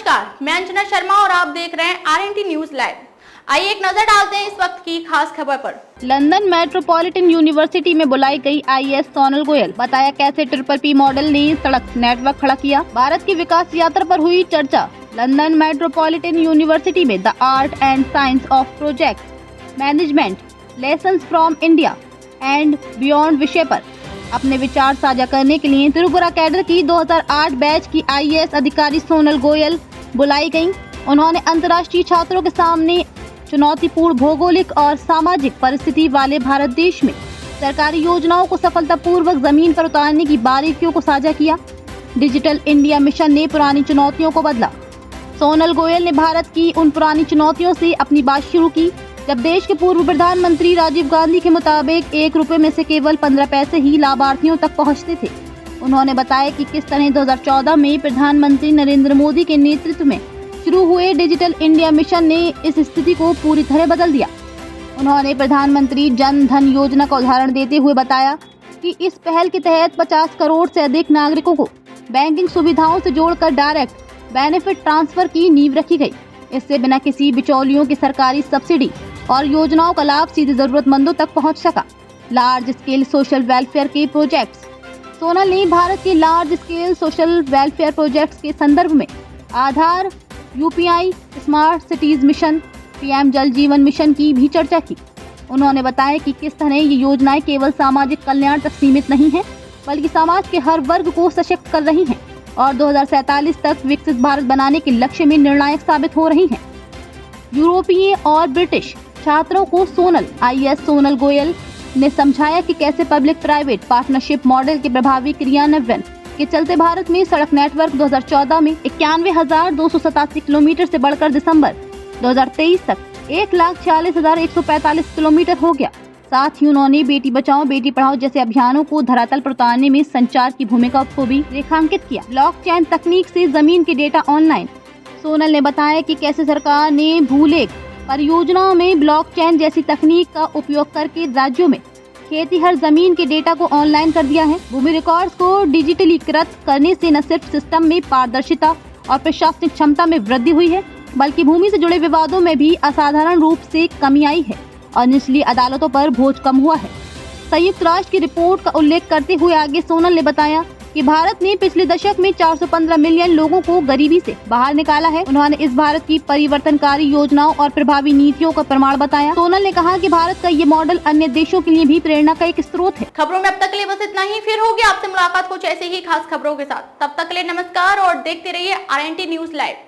नमस्कार, मैं अंजना शर्मा और आप देख रहे हैं आरएनटी न्यूज लाइव। आइए एक नजर डालते हैं इस वक्त की खास खबर पर। लंदन मेट्रोपॉलिटन यूनिवर्सिटी में बुलाई गई आईएएस सोनल गोयल, बताया कैसे PPP मॉडल ने सड़क नेटवर्क खड़ा किया। भारत की विकास यात्रा पर हुई चर्चा। लंदन मेट्रोपॉलिटन यूनिवर्सिटी में the art and science of project management lessons from India and beyond विषय पर अपने विचार साझा करने के लिए त्रिपुरा कैडर की 2008 बैच की आईएएस अधिकारी सोनल गोयल बुलाई गयी। उन्होंने अंतर्राष्ट्रीय छात्रों के सामने चुनौतीपूर्ण भौगोलिक और सामाजिक परिस्थिति वाले भारत देश में सरकारी योजनाओं को सफलतापूर्वक जमीन पर उतारने की बारीकियों को साझा किया। डिजिटल इंडिया मिशन ने पुरानी चुनौतियों को बदला। सोनल गोयल ने भारत की उन पुरानी चुनौतियों से अपनी बात शुरू की जब देश के पूर्व प्रधानमंत्री राजीव गांधी के मुताबिक ₹1 में से केवल 15 पैसे ही लाभार्थियों तक पहुंचते थे। उन्होंने बताया कि किस तरह 2014 में प्रधानमंत्री नरेंद्र मोदी के नेतृत्व में शुरू हुए डिजिटल इंडिया मिशन ने इस स्थिति को पूरी तरह बदल दिया। उन्होंने प्रधानमंत्री जन धन योजना का उदाहरण देते हुए बताया कि इस पहल के तहत 50 करोड़ से अधिक नागरिकों को बैंकिंग सुविधाओं से जोड़कर डायरेक्ट बेनिफिट ट्रांसफर की नींव रखी गई। इससे बिना किसी बिचौलियों की सरकारी सब्सिडी और योजनाओं का लाभ सीधे जरूरतमंदों तक पहुंच सका। लार्ज स्केल सोशल वेलफेयर के प्रोजेक्ट्स। सोनल ने भारत के large scale social welfare projects के संदर्भ में Aadhaar, UPI, smart cities mission, PM Jal Jeevan mission की भी चर्चा की। उन्होंने बताया कि किस तरह ये योजनाएं केवल सामाजिक कल्याण तक सीमित नहीं हैं, बल्कि समाज के हर वर्ग को सशक्त कर रही हैं और 2047 तक विकसित भारत बनाने के लक्ष्य में निर्णायक साबित हो रही हैं। यूरोपीय और ब्रिटिश छात्रों को सोनल आईएएस सोनल गोयल ने समझाया कि कैसे पब्लिक प्राइवेट पार्टनरशिप मॉडल के प्रभावी क्रियान्वयन के चलते भारत में सड़क नेटवर्क 2014 में 91,287 किलोमीटर से बढ़कर दिसंबर 2023 तक 1,46,145 किलोमीटर हो गया। साथ ही उन्होंने बेटी बचाओ बेटी पढ़ाओ जैसे अभियानों को धरातल पर उतारने में संचार की भूमिका को भी रेखांकित किया। ब्लॉकचेन तकनीक से जमीन के डेटा ऑनलाइन। सोनल ने बताया कि कैसे सरकार ने भूलेख परियोजनाओं में ब्लॉकचेन जैसी तकनीक का उपयोग करके राज्यों में खेती हर जमीन के डेटा को ऑनलाइन कर दिया है। भूमि रिकॉर्ड्स को डिजिटलीकृत करने से न सिर्फ सिस्टम में पारदर्शिता और प्रशासनिक क्षमता में वृद्धि हुई है, बल्कि भूमि से जुड़े विवादों में भी असाधारण रूप से कमी आई है और निचली अदालतों पर बोझ कम हुआ है। संयुक्त राष्ट्र की रिपोर्ट का उल्लेख करते हुए आगे सोनल ने बताया कि भारत ने पिछले दशक में 415 मिलियन लोगों को गरीबी से बाहर निकाला है। उन्होंने इस भारत की परिवर्तनकारी योजनाओं और प्रभावी नीतियों का प्रमाण बताया। सोनल ने कहा कि भारत का ये मॉडल अन्य देशों के लिए भी प्रेरणा का एक स्रोत है। खबरों में अब तक के लिए बस इतना ही। फिर होगी आपसे मुलाकात कुछ ऐसे ही खास खबरों के साथ। तब तक के लिए नमस्कार और देखते रहिए आरएनटी न्यूज लाइव।